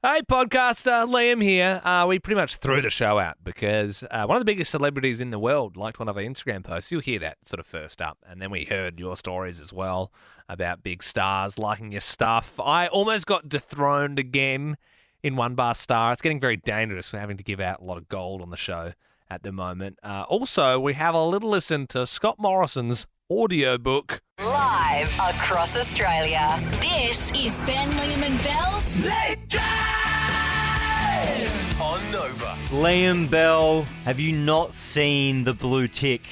Hey, podcaster, Liam here. We pretty much threw the show out because one of the biggest celebrities in the world liked one of our Instagram posts. You'll hear that sort of first up. And then we heard your stories as well about big stars liking your stuff. I almost got dethroned again in One Bar Star. It's getting very dangerous. We're having to give out a lot of gold on the show at the moment. Also, we have a little listen to Scott Morrison's audiobook. Live across Australia. This is Ben, Liam and Belle's Late Drive On Nova. Liam, Belle, have you not seen the blue tick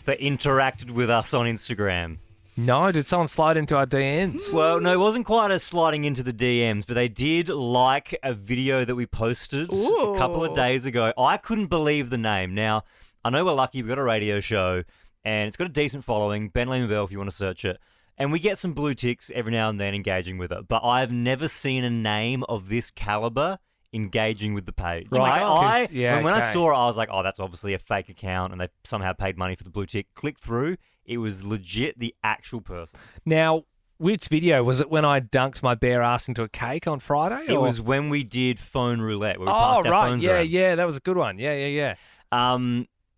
that interacted with us on Instagram? No, did someone slide into our DMs? Well, no, it wasn't quite a sliding into the DMs, but they did like a video that we posted a couple of days ago. I couldn't believe the name. Now, I know we're lucky, we've got a radio show, and it's got a decent following. Ben, Liam and Belle, if you want to search it. And we get some blue ticks every now and then engaging with it. But I've never seen a name of this caliber engaging with the page. Right. When I saw it, I was like, oh, that's obviously a fake account, and they somehow paid money for the blue tick. Click through. It was legit the actual person. Now, which video? Was it when I dunked my bare ass into a cake on Friday? It was when we did phone roulette, where we passed our phones around. Yeah, that was a good one. Yeah.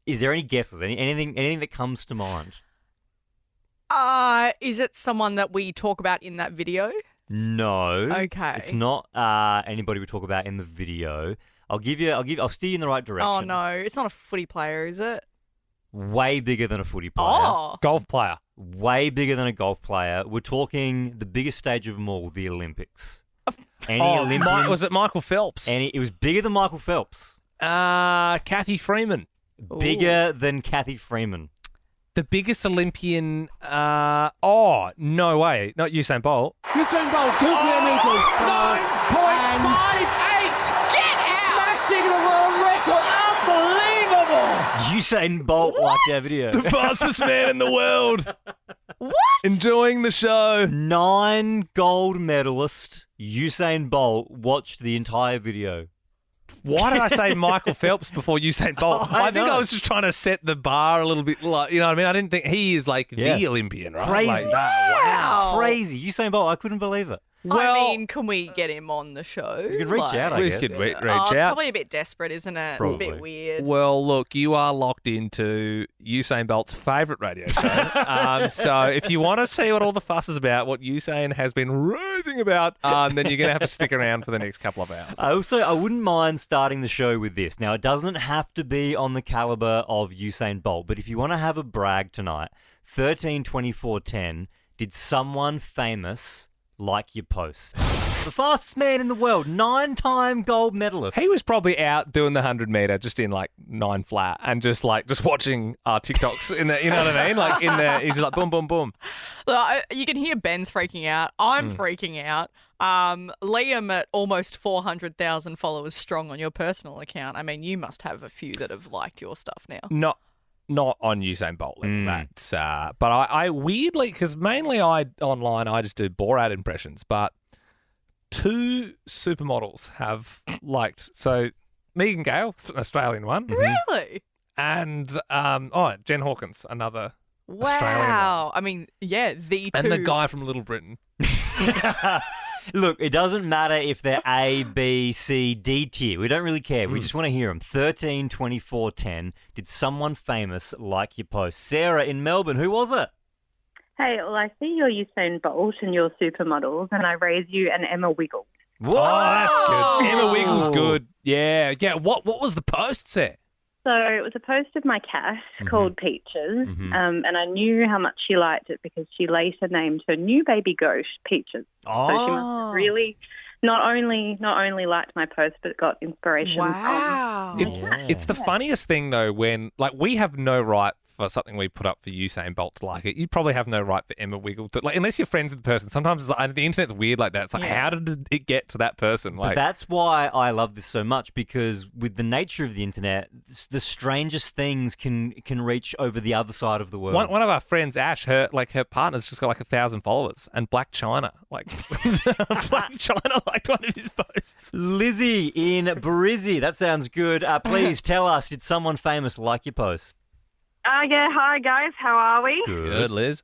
Is there any guesses? Anything that comes to mind? Is it someone that we talk about in that video? No. Okay. It's not anybody we talk about in the video. I'll steer you in the right direction. Oh no, it's not a footy player, is it? Way bigger than a footy player. Oh. Golf player. Way bigger than a golf player. We're talking the biggest stage of them all, the Olympics. Any Olympians? Was it Michael Phelps? It was bigger than Michael Phelps. Kathy Freeman. Bigger than Kathy Freeman. The biggest Olympian, no way. Not Usain Bolt. Usain Bolt, 2 kilometres. 9.58! Get out! Smashing the world record. Unbelievable! Usain Bolt liked our video. The fastest man in the world. What? Enjoying the show. 9 gold medalist Usain Bolt watched the entire video. Why did I say Michael Phelps before Usain Bolt? I think I was just trying to set the bar a little bit, like, you know what I mean? I didn't think he is like the Olympian, right? Crazy. Like, Wow. Crazy. Usain Bolt, I couldn't believe it. Well, I mean, can we get him on the show? You can reach out, I we guess. could reach It's out. probably a bit desperate, isn't it? Probably. It's a bit weird. Well, look, you are locked into Usain Bolt's favourite radio show. So if you want to see what all the fuss is about, what Usain has been raving about, then you're going to have to stick around for the next couple of hours. I wouldn't mind starting the show with this. Now, it doesn't have to be on the caliber of Usain Bolt, but if you want to have a brag tonight, 13-24-10, did someone famous like your post? The fastest man in the world, 9-time gold medalist. He was probably out doing the 100 metre just in like 9 flat and just watching TikToks in the, you know what I mean? Like in there, he's just like boom, boom, boom. Look, you can hear Ben's freaking out. I'm freaking out. Liam at almost 400,000 followers strong on your personal account. I mean, you must have a few that have liked your stuff now. Not on Usain Bolt level, but I weirdly, because mainly online I just do Borat impressions, but 2 supermodels have liked. So Megan Gale, an Australian one. Really? And Jen Hawkins, another Australian one. Wow. I mean, yeah, the 2. And the guy from Little Britain. Look, it doesn't matter if they're A, B, C, D tier. We don't really care. We just want to hear them. 13-24-10. Did someone famous like your post? Sarah in Melbourne. Who was it? Hey, well, I see your Usain Bolt and your supermodels, and I raise you an Emma Wiggle. Whoa! Oh, that's good. Emma Wiggles good. Yeah. What was the post, Sarah? So it was a post of my cat called Peaches, and I knew how much she liked it because she later named her new baby goat Peaches. Oh. So she must have really not only liked my post, but got inspiration Wow. It's the funniest thing, though, when, like, we have no right for something we put up for Usain Bolt to like it. You probably have no right for Emma Wiggle to, like, unless you're friends with the person. Sometimes it's like, the internet's weird like that. It's like, how did it get to that person? Like, But that's why I love this so much, because with the nature of the internet, the strangest things can reach over the other side of the world. one of our friends, Ash, her partner's just got like 1,000 followers, and Black China liked one of his posts. Lizzie in Brizzy. That sounds good. Please tell us, did someone famous like your post? Yeah, hi guys, how are we? Good, Liz.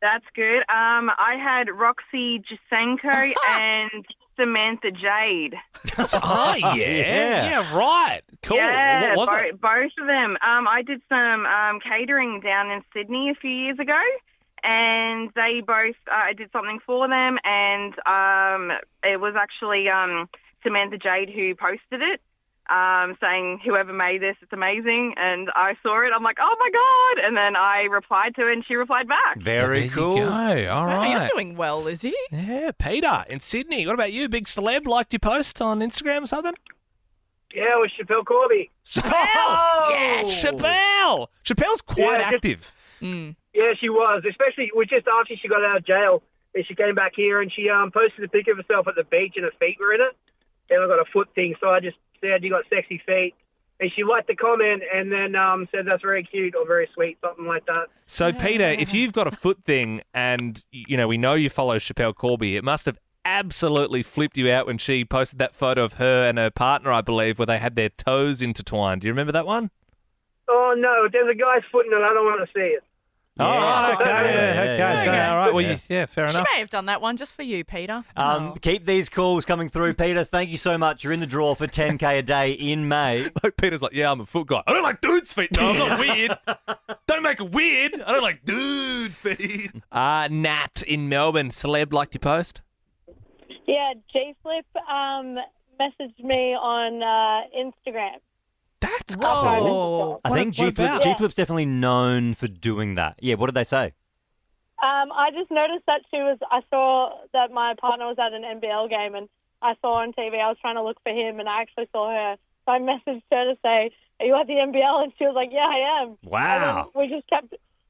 That's good. I had Roxy Jasenko and Samantha Jade. Oh, yeah, right. Cool. Yeah, What was it? both of them. I did some catering down in Sydney a few years ago, and they both, I did something for them, and it was actually Samantha Jade who posted it, saying, whoever made this, it's amazing. And I saw it. I'm like, oh, my God. And then I replied to it, and she replied back. Very cool. There you go. All Wow, right. you're doing well, Lizzie. Yeah, Peter in Sydney. What about you? Big celeb? Liked your post on Instagram or something? Yeah, it was Chappelle Corby. Chappelle! Yes, Chappelle! Chappelle's quite Yeah, just- active. Yeah, she was. Especially, it was just after she got out of jail. And she came back here and she posted a pic of herself at the beach and her feet were in it. And I got a foot thing, so I just said, you got sexy feet. And she liked the comment and then said, that's very cute or very sweet, something like that. So, Peter, if you've got a foot thing and, we know you follow Chappelle Corby, it must have absolutely flipped you out when she posted that photo of her and her partner, I believe, where they had their toes intertwined. Do you remember that one? Oh, no, there's a guy's foot in it. I don't want to see it. Oh, right, okay. Yeah. So, all right. Well, fair She enough. may have done that one just for you, Peter. Keep these calls coming through, Peter. Thank you so much. You're in the draw for 10K a day in May. Like Peter's like, yeah, I'm a foot guy. I don't like dude's feet, though. I'm not weird. Don't make it weird. I don't like dude feet. Nat in Melbourne. Celeb liked your post? Yeah, G-Flip messaged me on Instagram. That's Whoa. I think what about? G-Flip's definitely known for doing that. Yeah, what did they say? I just noticed that I saw that my partner was at an NBL game and I saw on TV, I was trying to look for him and I actually saw her. So I messaged her to say, are you at the NBL? And she was like, yeah, I am. Wow. And then we just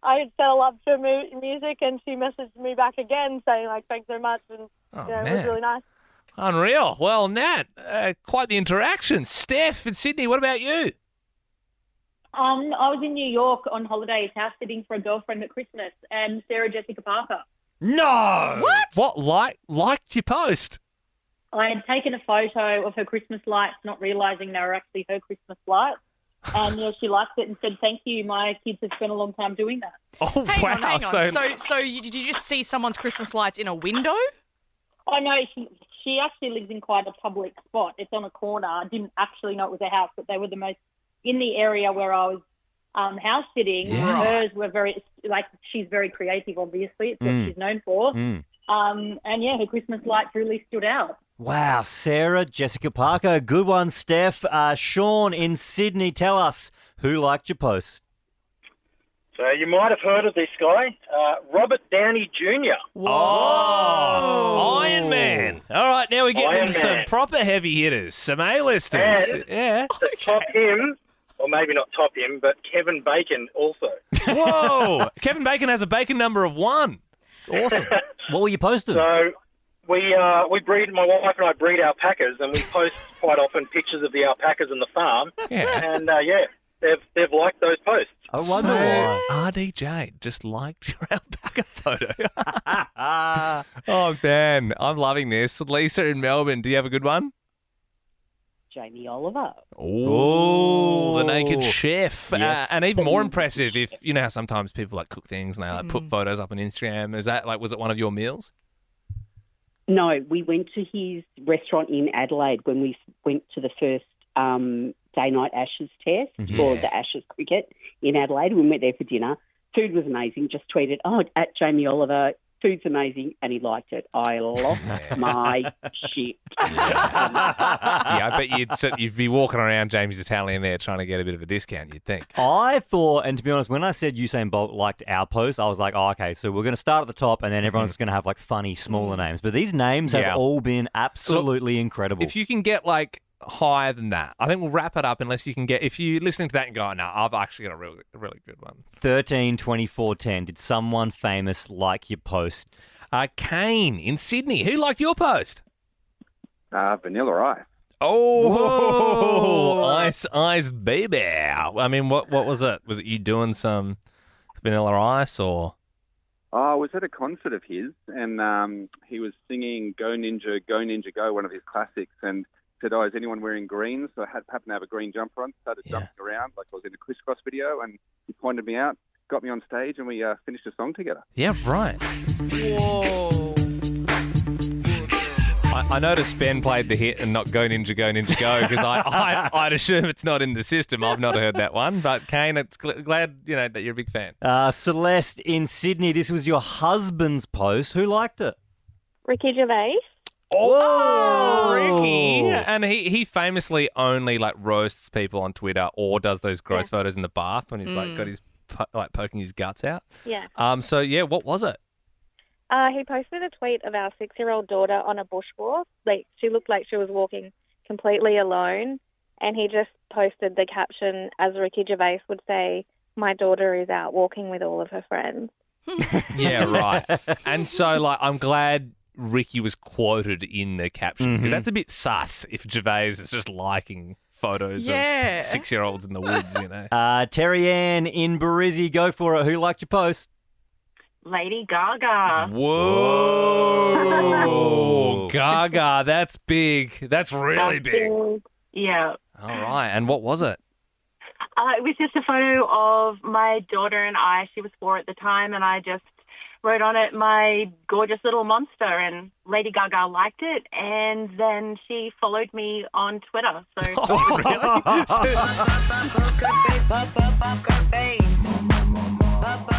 I had said I loved her music and she messaged me back again saying, like, thanks so much. And, it was really nice. Unreal. Well, Nat, quite the interaction. Steph in Sydney, what about you? I was in New York on holidays, house sitting for a girlfriend at Christmas, and Sarah Jessica Parker. No! What? Liked your post? I had taken a photo of her Christmas lights, not realising they were actually her Christmas lights. And yeah, she liked it and said, thank you. My kids have spent a long time doing that. Oh, Hang wow. on, hang on. So did you just see someone's Christmas lights in a window? Oh, no, she actually lives in quite a public spot. It's on a corner. I didn't actually know it was a house, but they were the most in the area where I was house sitting. Yeah. Hers were very, she's very creative, obviously. It's what she's known for. And yeah, her Christmas lights really stood out. Wow, Sarah Jessica Parker. Good one, Steph. Sean in Sydney, tell us who liked your post. So you might have heard of this guy, Robert Downey Jr. Oh, Iron Man. All right, now we're getting Iron into some Man. proper heavy hitters, some A-listers. And Yeah. to top him, or maybe not top him, but Kevin Bacon also. Whoa. Kevin Bacon has a bacon number of 1. Awesome. What were you posting? So we breed, my wife and I breed alpacas, and we post quite often pictures of the alpacas in the farm. Yeah. And they've liked those posts. I wonder why. RDJ just liked your alpaca photo. Oh, man. I'm loving this. Lisa in Melbourne, do you have a good one? Jamie Oliver. Oh, the naked chef. Yes. And even more impressive if, you know how sometimes people cook things and they put photos up on Instagram. Is that was it one of your meals? No, we went to his restaurant in Adelaide when we went to the first day-night Ashes test for the Ashes cricket in Adelaide. We went there for dinner. Food was amazing. Just tweeted, at Jamie Oliver, food's amazing, and he liked it. I lost my shit. Yeah, I bet you'd be walking around Jamie's Italian there trying to get a bit of a discount, you'd think. I thought, and to be honest, when I said Usain Bolt liked our post, I was like, oh, okay, so we're going to start at the top and then everyone's just going to have funny, smaller names. But these names have all been absolutely incredible. If you can get higher than that, I think we'll wrap it up unless you can get, if you're listening to that and go, no, I've actually got a really good one. 13, 24, 10. Did someone famous like your post? Kane in Sydney. Who liked your post? Vanilla Ice. Oh, ice, baby. I mean, what was it? Was it you doing some Vanilla Ice or? I was at a concert of his, and he was singing Go Ninja, Go, one of his classics, and said, is anyone wearing green? So I happened to have a green jumper on, started jumping around like I was in a crisscross video, and he pointed me out, got me on stage, and we finished a song together. Yeah, right. Whoa. I noticed Ben played the hit and not Go Ninja Go because I'd assume it's not in the system. I've not heard that one. But Kane, it's glad that you're a big fan. Celeste in Sydney, this was your husband's post. Who liked it? Ricky Gervais. Oh, Ricky. And he famously only roasts people on Twitter or does those gross photos in the bath when he's got his poking his guts out. Yeah. So what was it? He posted a tweet of our 6-year-old daughter on a bushwalk. She looked like she was walking completely alone, and he just posted the caption, as Ricky Gervais would say, "My daughter is out walking with all of her friends." Yeah, right. And so, I'm glad Ricky was quoted in the caption because that's a bit sus if Gervais is just liking photos of 6-year-olds in the woods, Terry Ann in Barizzi, go for it. Who liked your post? Lady Gaga. Whoa. Gaga, that's big. That's really big. Yeah. All right. And what was it? It was just a photo of my daughter and I. She was 4 at the time, and I just wrote on it, "My gorgeous little monster," and Lady Gaga liked it, and then she followed me on Twitter. So,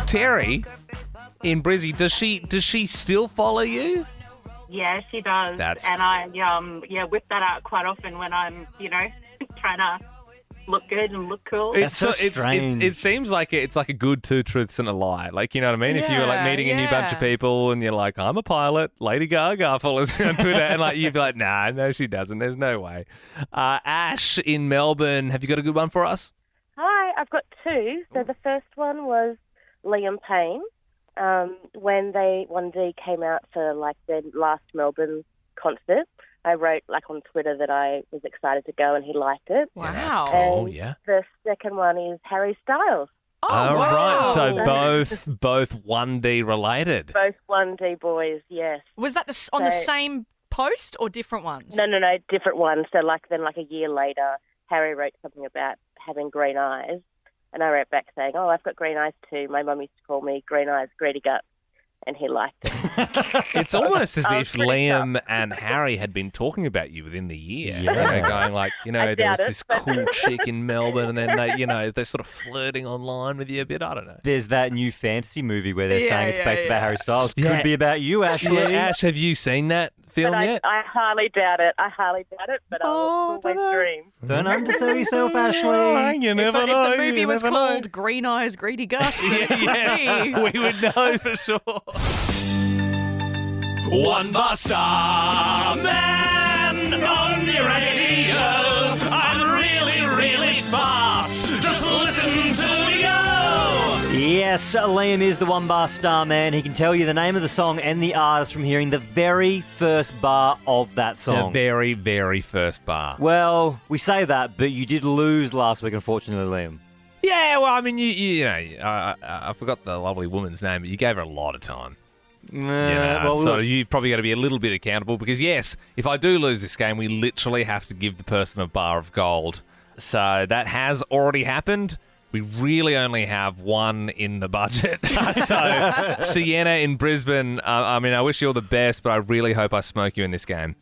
Terry in Brizzy, does she still follow you? yeah, she does. That's I whip that out quite often when I'm, trying to look good and look cool. That's so strange. It seems like it's like a good 2 truths and a lie. You know what I mean? If you were meeting a new bunch of people and you're like, "I'm a pilot, Lady Gaga follows me on Twitter," and you'd be like, "Nah, no, she doesn't. There's no way." Ash in Melbourne, have you got a good one for us? Hi, I've got 2. So the first one was Liam Payne. When they 1D came out for their last Melbourne concert, I wrote on Twitter that I was excited to go, and he liked it. Wow, that's cool. And Yeah. the second one is Harry Styles. Oh, right. So both 1D related. Both 1D boys, yes. Was that on the same post or different ones? No, different ones. So then a year later, Harry wrote something about having green eyes, and I wrote back saying, "Oh, I've got green eyes too. My mum used to call me Green Eyes, Greedy Guts," and he liked it. It's almost as if Liam and Harry had been talking about you within the year. Yeah. Going there was this but- cool chick in Melbourne, and then they're sort of flirting online with you a bit. I don't know. There's that new fantasy movie where they're saying it's based about Harry Styles. Yeah. Could be about you, Ashley. Yeah, Ash, have you seen that film But yet? I highly doubt it. But I'll always dream. Don't undersell yourself, Ashley. You never know. If the movie you was never know. called Green Eyes, Greedy Guts, Yes, we would know for sure. One bar star man on your radio. I'm really, really fast. Just listen to me go. Yes, Liam is the one bar star man. He can tell you the name of the song and the artist from hearing the very first bar of that song. The very, very first bar. Well, we say that, but you did lose last week, unfortunately, Liam. Yeah, well, I mean, I forgot the lovely woman's name, but you gave her a lot of time. So you probably got to be a little bit accountable because, yes, if I do lose this game, we literally have to give the person a bar of gold. So that has already happened. We really only have one in the budget. So Sienna in Brisbane, I wish you all the best, but I really hope I smoke you in this game.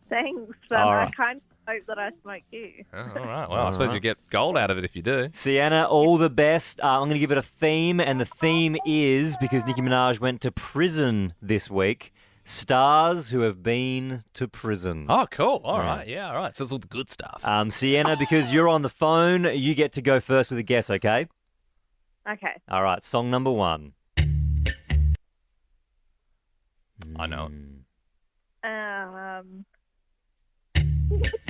Thanks. All right. I kind of hope that I smoke you. All right. Well, I suppose you get gold out of it if you do. Sienna, all the best. I'm going to give it a theme, and the theme is, because Nicki Minaj went to prison this week, stars who have been to prison. Oh, cool. All right. Yeah, all right. So it's all the good stuff. Sienna, because you're on the phone, you get to go first with a guess, okay? Okay. All right, song number 1. I know it.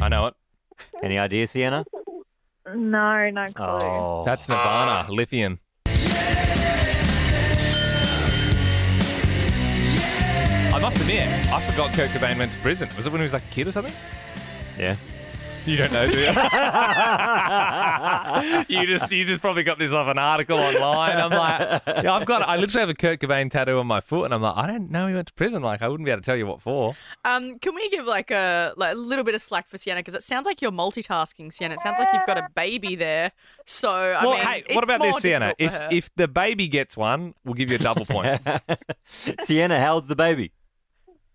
I know it. Any idea, Sienna? No clue. Oh. That's Nirvana, Lithium. I must admit, I forgot Kurt Cobain went to prison. Was it when he was like a kid or something? Yeah. You don't know, do you? you just probably got this off an article online. I'm like, I literally have a Kurt Cobain tattoo on my foot, and I'm like, I don't know he went to prison. I wouldn't be able to tell you what for. Can we give a little bit of slack for Sienna because it sounds like you're multitasking, Sienna. It sounds like you've got a baby there. So Hey, what about this, Sienna? If the baby gets one, we'll give you a double point. Sienna, how old's the baby?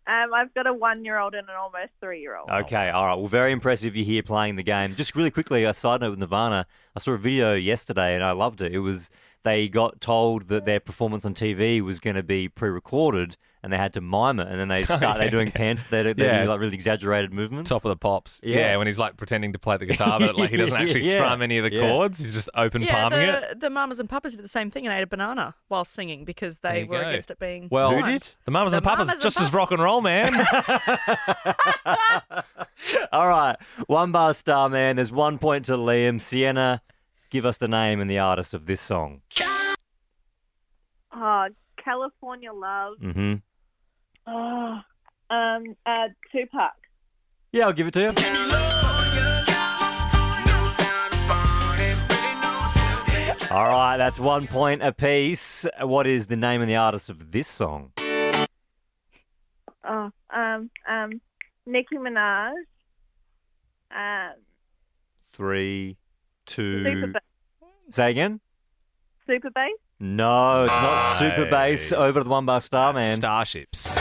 I've got a 1-year-old and an almost 3-year-old. Okay, all right. Well, very impressive you're here playing the game. Just really quickly, a side note with Nirvana. I saw a video yesterday and I loved it. It was they got told that their performance on TV was going to be pre-recorded and they had to mime it. And then they're doing they're doing like really exaggerated movements. Top of the Pops. Yeah, when he's like pretending to play the guitar, but like he doesn't actually strum any of the chords. He's just open palming it. The Mamas and Papas did the same thing and ate a banana while singing because they were against it being Well, mimed. who did? The Mamas and Papas just as rock and roll, man. All right. One bar star, man. There's 1 point to Liam. Sienna, give us the name and the artist of this song. Oh, California Love. Mm-hmm. Tupac. Yeah, I'll give it to you. All right, that's 1 point apiece. What is the name and the artist of this song? Oh, Nicki Minaj. 3, 2. Super Bass. Say again? Super Bass. No, it's not Super Bass. Over to the one bar star, man. Starships.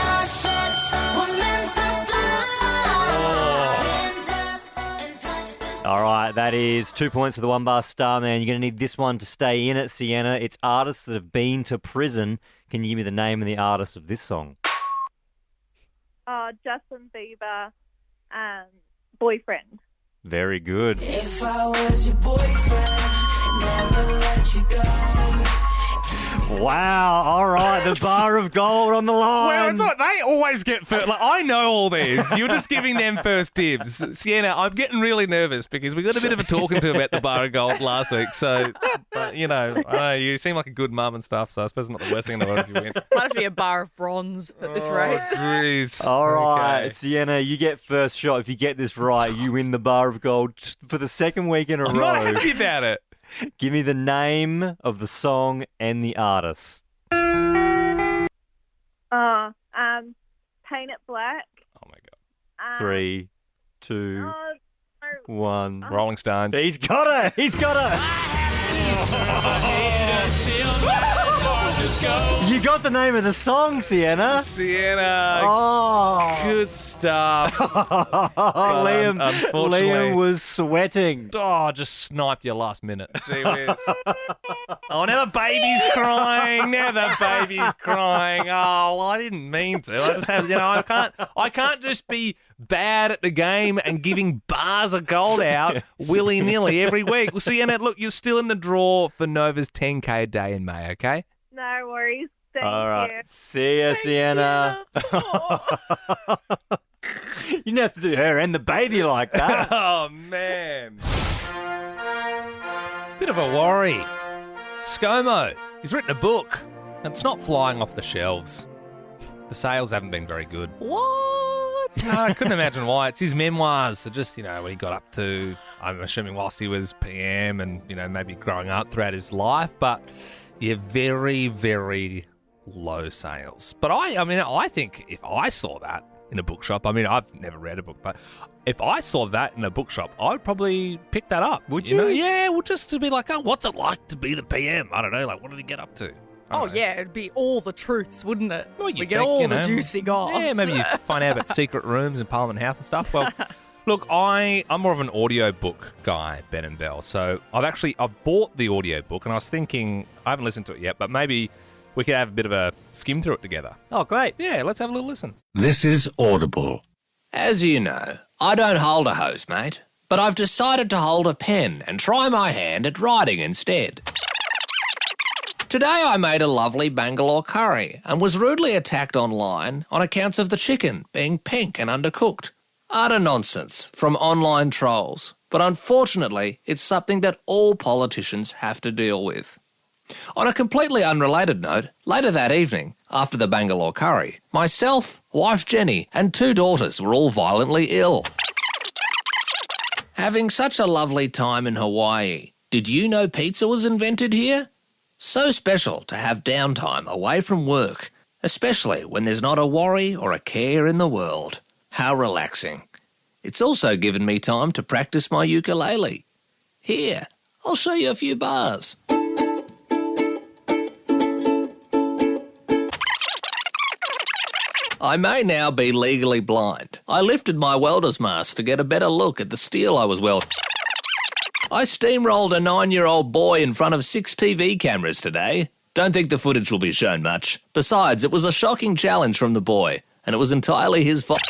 All right, that is 2 points to the one bar star, man. You're going to need this one to stay in it, Sienna. It's artists that have been to prison. Can you give me the name and the artist of this song? Oh, Justin Bieber. Boyfriend. Very good. If I was your boyfriend, never let you go. Wow, all right, the bar of gold on the line. Well, it's like they always get first. Like, I know all these. You're just giving them first dibs. Sienna, I'm getting really nervous because we got a bit of a talking to about the bar of gold last week. So, but, I know you seem like a good mum and stuff, so I suppose it's not the worst thing in the world if you win. Might have to be a bar of bronze at this rate. Jeez. All right, Okay. Sienna, you get first shot. If you get this right, you win the bar of gold for the second week in a I'm row. not happy about it. Give me the name of the song and the artist. Oh, Paint It Black. Oh, my God. 3, 2, 1. Rolling Stones. He's got it. He's got it. You got the name of the song, Sienna. Sienna. Oh. Good stuff. Liam, unfortunately. Liam was sweating. Oh, just sniped your last minute. Gee whiz. Oh, now the baby's crying. Now the baby's crying. Oh, well, I didn't mean to. I just have, I can't just be bad at the game and giving bars of gold out willy-nilly every week. Well, Sienna, look, you're still in the draw for Nova's 10K day in May, okay? No worries. Thank All right. you. See ya, Sienna. You didn't have to do her and the baby like that. Oh, man. Bit of a worry. ScoMo, he's written a book, and it's not flying off the shelves. The sales haven't been very good. What? No, I couldn't imagine why. It's his memoirs. So just, what he got up to, I'm assuming whilst he was PM and, maybe growing up throughout his life. But, yeah, very, very low sales. But I think if I saw that in a bookshop, I've never read a book, but if I saw that in a bookshop, I would probably pick that up. Would you? Yeah, well, just to be like, oh, what's it like to be the PM? I don't know, like, what did he get up to? Oh, yeah, it'd be all the truths, wouldn't it? Well, we get all the juicy goss. Yeah, maybe you find out about secret rooms in Parliament House and stuff. Well, look, I'm more of an audiobook guy, Ben and Belle. So I've bought the audiobook and I was thinking, I haven't listened to it yet, but maybe we could have a bit of a skim through it together. Oh, great. Yeah, let's have a little listen. This is Audible. As you know, I don't hold a hose, mate, but I've decided to hold a pen and try my hand at writing instead. Today I made a lovely Bangalore curry and was rudely attacked online on accounts of the chicken being pink and undercooked. Utter nonsense from online trolls, but unfortunately it's something that all politicians have to deal with. On a completely unrelated note, later that evening, after the Bangalore curry, myself, wife Jenny and 2 daughters were all violently ill. Having such a lovely time in Hawaii, did you know pizza was invented here? So special to have downtime away from work, especially when there's not a worry or a care in the world. How relaxing. It's also given me time to practice my ukulele. Here, I'll show you a few bars. I may now be legally blind. I lifted my welder's mask to get a better look at the steel I was welding. I steamrolled a 9-year-old boy in front of 6 TV cameras today. Don't think the footage will be shown much. Besides, it was a shocking challenge from the boy, and it was entirely his fault.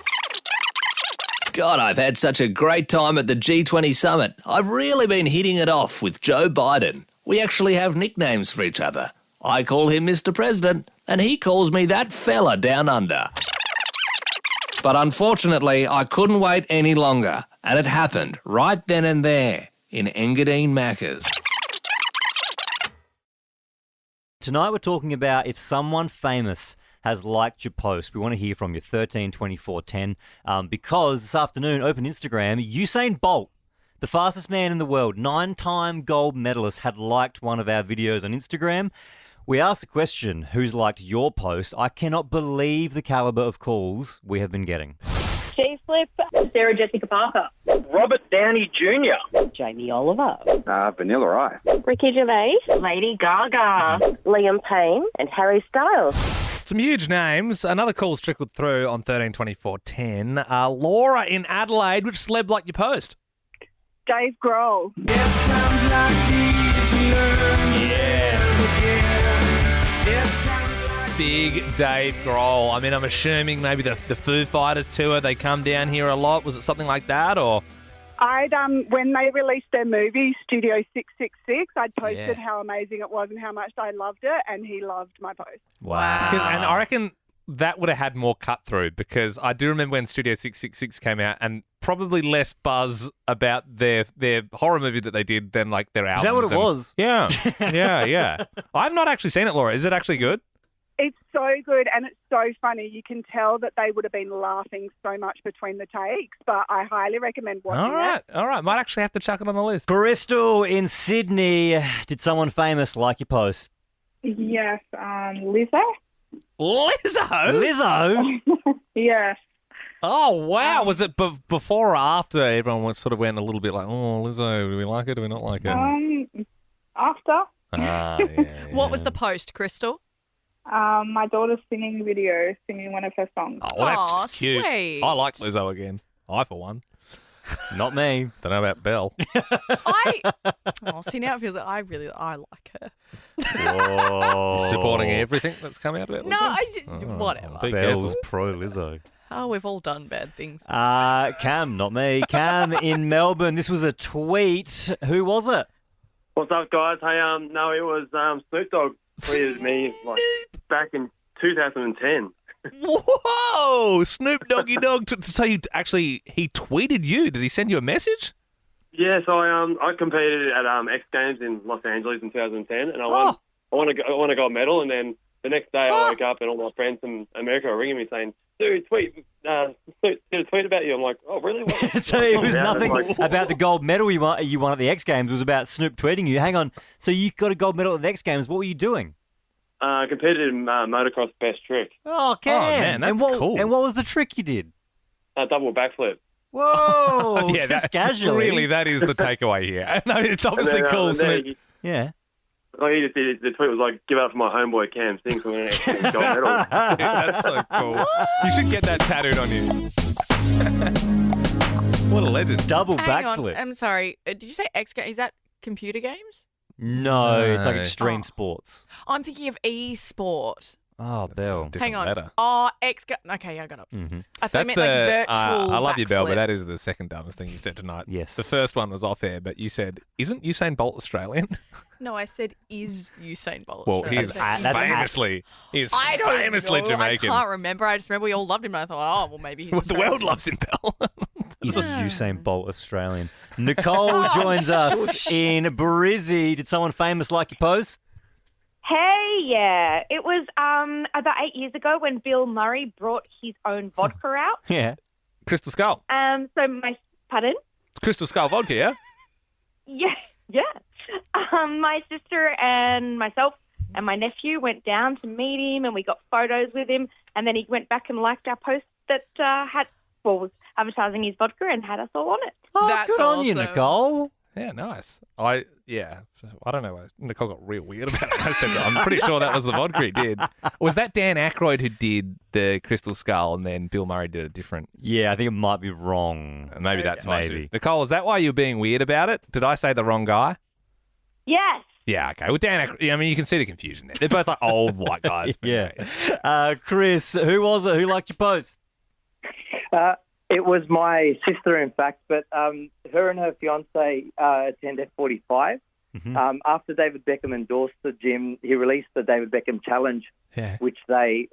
God, I've had such a great time at the G20 summit. I've really been hitting it off with Joe Biden. We actually have nicknames for each other. I call him Mr. President, and he calls me that fella down under. But unfortunately, I couldn't wait any longer, and it happened right then and there in Engadine Macca's. Tonight we're talking about if someone famous has liked your post. We want to hear from you, 13 24 10, because this afternoon, open Instagram, Usain Bolt, the fastest man in the world, 9-time gold medalist, had liked one of our videos on Instagram. We asked the question, who's liked your post? I cannot believe the calibre of calls we have been getting. G-Flip, Sarah Jessica Parker, Robert Downey Jr., Jamie Oliver, Vanilla Ice. Ricky Gervais, Lady Gaga, Liam Payne, and Harry Styles. Some huge names. Another call's trickled through on 13 24 10. Laura in Adelaide. Which celeb liked your post? Dave Grohl. It's times like these you learn. It's times like Big Dave Grohl. I mean, I'm assuming maybe the Foo Fighters tour, they come down here a lot. Was it something like that, or? When they released their movie, Studio 666, I'd posted how amazing it was and how much I loved it, and he loved my post. Wow. And I reckon that would have had more cut through, because I do remember when Studio 666 came out, and probably less buzz about their horror movie that they did than like their albums. Is that what it was? Yeah. Yeah. I've not actually seen it, Laura. Is it actually good? It's so good, and it's so funny. You can tell that they would have been laughing so much between the takes, but I highly recommend watching it. All right. Might actually have to chuck it on the list. Crystal in Sydney, did someone famous like your post? Yes, Lizzo. Lizzo? Yes. Oh, wow. Was it before or after everyone sort of went a little bit like, oh, Lizzo, do we like it? Do we not like it? After. What was the post, Crystal? My daughter's singing video, singing one of her songs. Oh, well, that's just cute. Sweet. I like Lizzo again. I, for one. Not me. Don't know about Belle. See, now it feels like I like her. Whoa. Supporting everything that's come out of it. No, Lizzo? Whatever. Be Belle's careful. pro Lizzo. Oh, we've all done bad things. Cam, not me. Cam in Melbourne. This was a tweet. Who was it? What's up, guys? Hey, no, it was Snoop Dogg tweeted me back in 2010. Whoa! Snoop Doggy Dogg. So he tweeted you. Did he send you a message? Yeah, so I competed at X Games in Los Angeles in 2010, and I won a gold medal. And then the next day I woke up and all my friends from America were ringing me saying, "Dude, Snoop did a tweet about you." I'm like, "Oh, really?" So it was nothing about the gold medal you won at the X Games. It was about Snoop tweeting you. Hang on. So you got a gold medal at the X Games. What were you doing? Competed in motocross best trick. Oh, Cam. Oh, man, that's cool. And what was the trick you did? Double backflip. Whoa! Yeah, just casually. Really, that is the takeaway here. No, it's obviously cool. Snoop. Yeah. Like he just did, the tweet was like, "Give up for my homeboy Cam Sings for an gold medal." Dude, that's so cool. You should get that tattooed on you. What a legend. Double Hang on, backflip. I'm sorry. Did you say X Games? Is that computer games? No, it's like extreme sports. I'm thinking of e-sport. Oh, Belle. Hang on. Letter. Oh, Okay, I got it. Mm-hmm. I thought you meant like virtual I love you, Belle, backflip. but that is the second dumbest thing you said tonight. Yes. The first one was off air, but you said, "Isn't Usain Bolt Australian?" No, I said, is Usain Bolt Well, Australian? he is I don't famously know. Jamaican. I can't remember. I just remember we all loved him, and I thought, oh, well, maybe he's Well, the Australian. world loves him, Belle. Is Usain Bolt Australian? Nicole joins us in Brizzy. Did someone famous like your post? Hey, yeah. It was about 8 years ago when Bill Murray brought his own vodka out. Yeah. Crystal Skull. Pardon? Crystal Skull vodka, yeah? Yeah. My sister and myself and my nephew went down to meet him, and we got photos with him, and then he went back and liked our post that was advertising his vodka and had us all on it. Oh, That's good on you, awesome. Nicole. Yeah, nice. I don't know. Nicole got real weird about it. I said, I'm pretty sure that was the vodka he did. Was that Dan Aykroyd who did the Crystal Skull and then Bill Murray did a different? Yeah, I think it might be wrong. Maybe that's why. maybe. Nicole, is that why you're being weird about it? Did I say the wrong guy? Yes. Yeah, okay. Well, Dan Aykroyd, I mean, you can see the confusion there. They're both like old white guys. Yeah. Chris, who was it? Who liked your post? It was my sister, in fact, but her and her fiance attend F45. Mm-hmm. After David Beckham endorsed the gym, he released the David Beckham Challenge, which they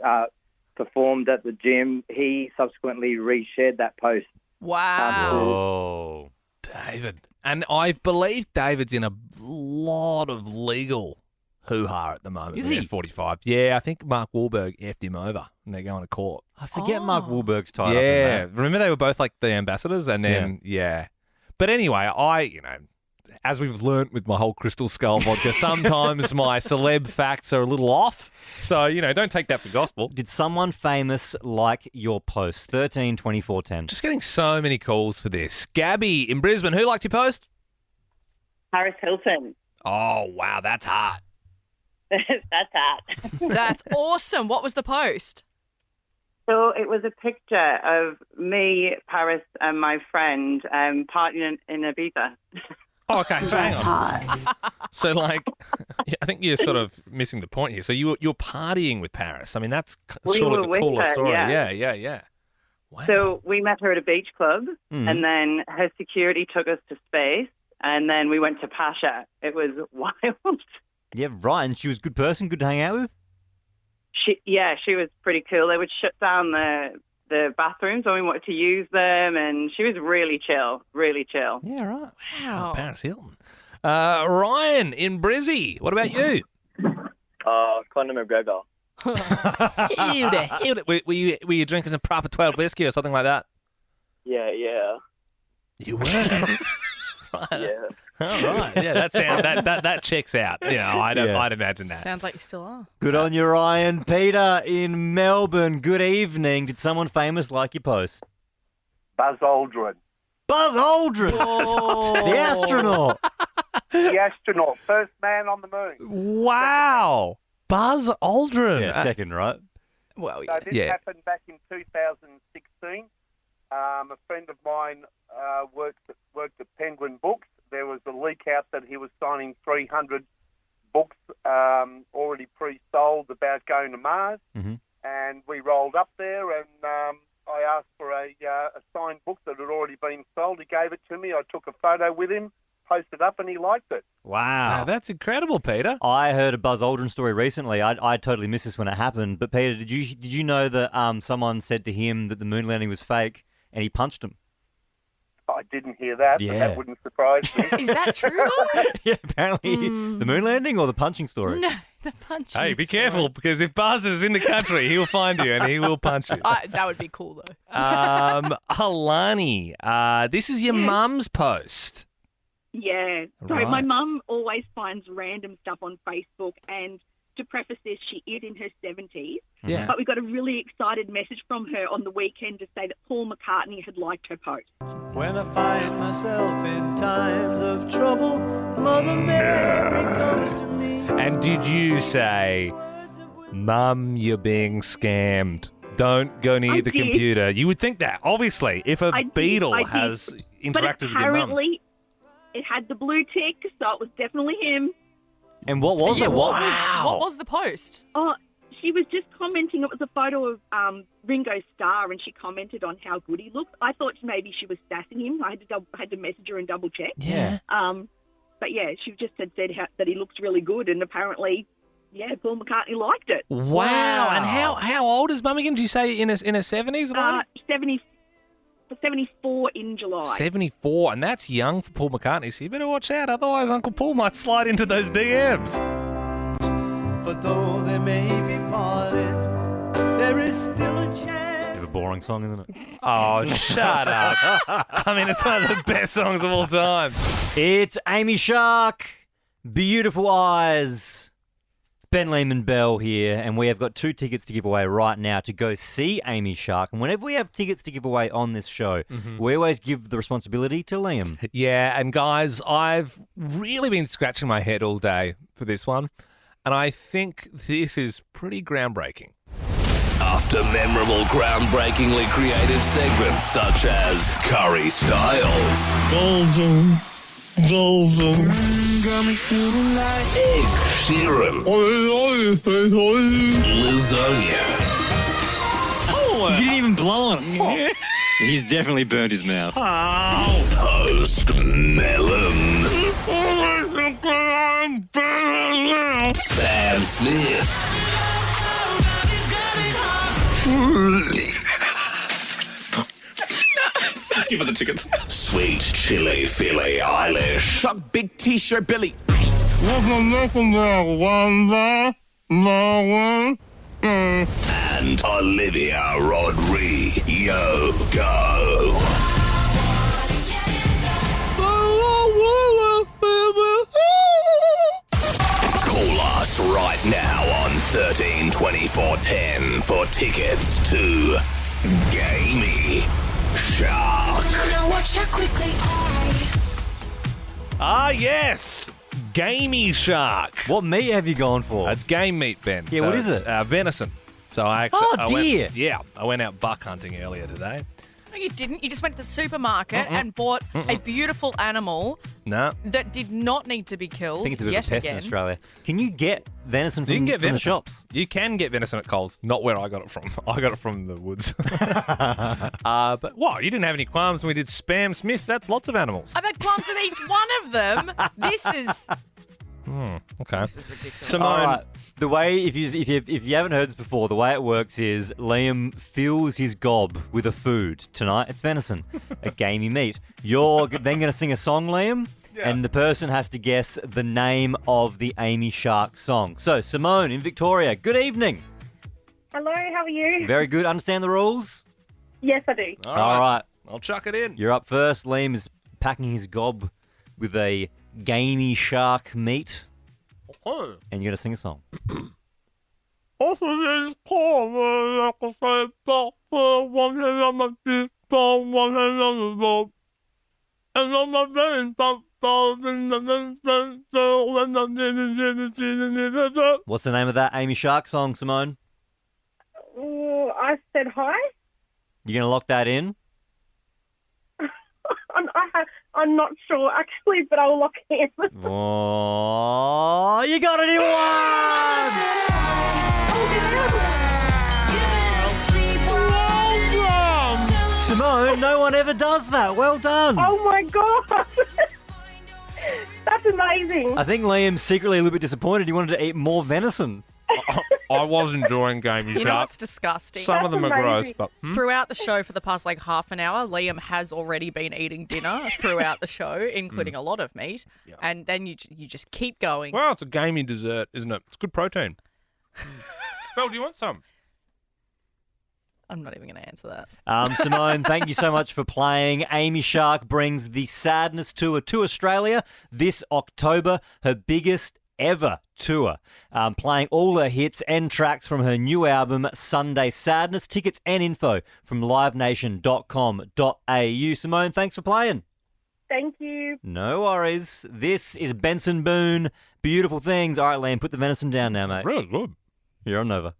performed at the gym. He subsequently reshared that post. Wow. David. And I believe David's in a lot of legal hoo-ha at the moment. Is he? F45. Yeah, I think Mark Wahlberg effed him over and they're going to court. I forget Mark Wahlberg's tied up in Yeah, that. remember they were both like the ambassadors and then, But anyway, as we've learnt with my whole Crystal Skull vodka, sometimes my celeb facts are a little off. So, don't take that for gospel. Did someone famous like your post? 13 24 10. Just getting so many calls for this. Gabby in Brisbane, who liked your post? Paris Hilton. Oh, wow, that's hot. That's that. That's awesome. What was the post? So it was a picture of me, Paris, and my friend partying in Ibiza. Oh, okay. So that's hot. So, I think you're sort of missing the point here. So you're partying with Paris. I mean, that's surely the coolest story. Yeah. Wow. So we met her at a beach club, and then her security took us to space, and then we went to Pasha. It was wild. Yeah, right. And she was a good person, good to hang out with? She was pretty cool. They would shut down the bathrooms when we wanted to use them, and she was really chill. Yeah, right. Wow. Paris Hilton. Ryan in Brizzy, what about you? Conor McGregor. Were you drinking some proper 12 whiskey or something like that? Yeah. You were? Yeah. All right. Yeah, that checks out. I'd imagine that. Sounds like you still are. Good on you, Ryan. Peter in Melbourne, good evening. Did someone famous like your post? Buzz Aldrin. Buzz Aldrin? Oh. The astronaut. The astronaut. First man on the moon. Wow. Buzz Aldrin. Yeah, second, right? Well, So this happened back in 2016. A friend of mine worked at Penguin Books. There was a leak out that he was signing 300 books already pre-sold about going to Mars. Mm-hmm. And we rolled up there and I asked for a signed book that had already been sold. He gave it to me. I took a photo with him, posted up, and he liked it. Wow. That's incredible, Peter. I heard a Buzz Aldrin story recently. I totally missed this when it happened. But Peter, did you know that someone said to him that the moon landing was fake and he punched him? I didn't hear that, but that wouldn't surprise me. Is that true? Yeah, apparently. The moon landing or the punching story? No, the punching. Hey, be careful, because if Buzz is in the country, he'll find you and he will punch you. That would be cool, though. Alani, this is your mum's post. Yeah. So Right. my mum always finds random stuff on Facebook, and to preface this, she is in her 70s. Yeah. But we got a really excited message from her on the weekend to say that Paul McCartney had liked her post. When I find myself in times of trouble, Mother Mary comes to me. And did you say, Mum, you're being scammed? Don't go near I the did. computer. You would think that, obviously, if a I did, beetle I did. has But interacted with your mum. apparently, it had the blue tick, so it was definitely him. And what was it? What was the post? Oh, she was just commenting. It was a photo of Ringo Starr, and she commented on how good he looked. I thought maybe she was sassing him. I had to message her and double check. Yeah. But yeah, she just had said that he looks really good, and apparently, yeah, Paul McCartney liked it. Wow. And how old is Mum again? Did you say in her 70s? 74 in July. 74, and that's young for Paul McCartney, so you better watch out, otherwise Uncle Paul might slide into those DMs. For though they may be parted, there is still a chance. Bit of a boring song, isn't it? Oh, shut up. I mean, it's one of the best songs of all time. It's Gamey Shark. Beautiful eyes. Ben Lehman Bell here, and we have got 2 tickets to give away right now to go see Gamey Shark. And whenever we have tickets to give away on this show, we always give the responsibility to Liam. Yeah, and guys, I've really been scratching my head all day for this one, and I think this is pretty groundbreaking. After memorable, groundbreakingly created segments such as Curry Styles, Ed Sheeran, Lizonia. You didn't even blow on him. He's definitely burned his mouth. Post Melon, Sam Smith. Let's give her the tickets. Sweet Chili Philly Eilish. Chuck Big T-shirt Billy. And Olivia Rodrigo. Call us right now on 13 24 10 for tickets to Gamey Shark. Now watch how quickly Ah, yes. Gamey Shark. What meat have you gone for? It's game meat, Ben. Yeah, what is it? Venison. So I actually, Oh, dear. I went out buck hunting earlier today. No, you didn't. You just went to the supermarket and bought a beautiful animal No. that did not need to be killed. I think it's a bit of a yet pest again. in Australia. Can you get venison from, You can get from venison. the shops? You can get venison at Coles. Not where I got it from. I got it from the woods. But what? You didn't have any qualms when we did Spam Smith. That's lots of animals. I've had qualms with each one of them. This is Okay. this is ridiculous. Simone. All right. The way, if you haven't heard this before, the way it works is Liam fills his gob with a food. Tonight it's venison, a gamey meat. You're then going to sing a song, Liam, and the person has to guess the name of the Gamey Shark song. So, Simone in Victoria, good evening. Hello, how are you? Very good. Understand the rules? Yes, I do. All right. I'll chuck it in. You're up first. Liam is packing his gob with a Gamey Shark meat, Oh. and you're going to sing a song. What's the name of that Gamey Shark song, Simone? Oh, I said hi. You going to lock that in? I'm not sure, actually, but I'll lock in. Oh, you got it in one! Simone, no one ever does that. Well done. Oh, my God. That's amazing. I think Liam's secretly a little bit disappointed. He wanted to eat more venison. I was enjoying Gamey Shark. You know what's disgusting? Some of them are gross, but throughout the show for the past half an hour, Liam has already been eating dinner throughout the show, including a lot of meat, and then you just keep going. Well, it's a gamey dessert, isn't it? It's good protein. Well, do you want some? I'm not even going to answer that. Simone, thank you so much for playing. Gamey Shark brings the Sadness Tour to Australia this October, her biggest ever tour, playing all her hits and tracks from her new album Sunday Sadness. Tickets and info from livenation.com.au. Simone, thanks for playing. Thank you. No worries. This is Benson Boone. Beautiful things. All right, Liam, put the venison down now, mate. Really good. You're on Nova.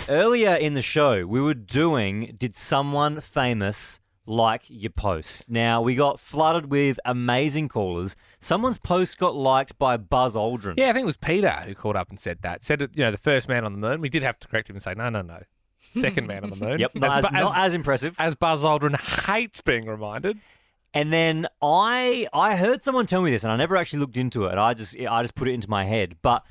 Earlier in the show, we were doing Did Someone Famous Like Your Post? Now, we got flooded with amazing callers. Someone's post got liked by Buzz Aldrin. Yeah, I think it was Peter who called up and said that. Said, the first man on the moon. We did have to correct him and say, no. Second man on the moon. Yep, not as impressive. As Buzz Aldrin hates being reminded. And then I heard someone tell me this, and I never actually looked into it. I just put it into my head. But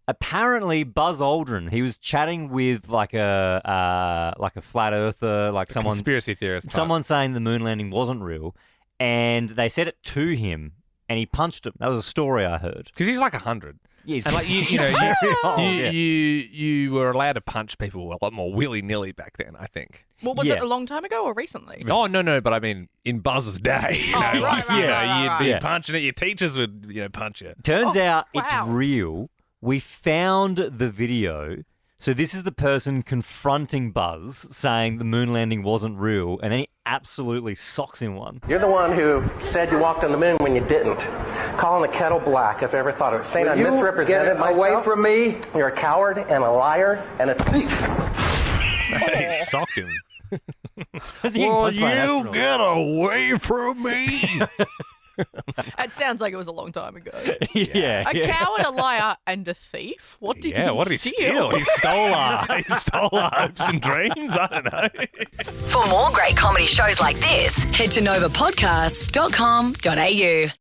apparently, Buzz Aldrin, he was chatting with like a flat earther, like someone conspiracy theorist, someone saying the moon landing wasn't real, and they said it to him, and he punched him. That was a story I heard. Because he's like 100. Yeah, and like you were allowed to punch people a lot more willy-nilly back then, I think. Well, was it a long time ago or recently? Oh, no, but I mean, in Buzz's day, you'd be punching it, your teachers would, punch you. Turns out it's real. We found the video. So this is the person confronting Buzz, saying the moon landing wasn't real, and then he absolutely socks him one. You're the one who said you walked on the moon when you didn't. Calling the kettle black if I ever thought of it. Saying I misrepresented myself. Away from me. You're a coward and a liar and a thief. He socked him. Well, you get away from me. It sounds like it was a long time ago. Yeah. A coward, a liar, and a thief? What did he what did he steal? steal? He stole our hopes and dreams. I don't know. For more great comedy shows like this, head to novapodcasts.com.au.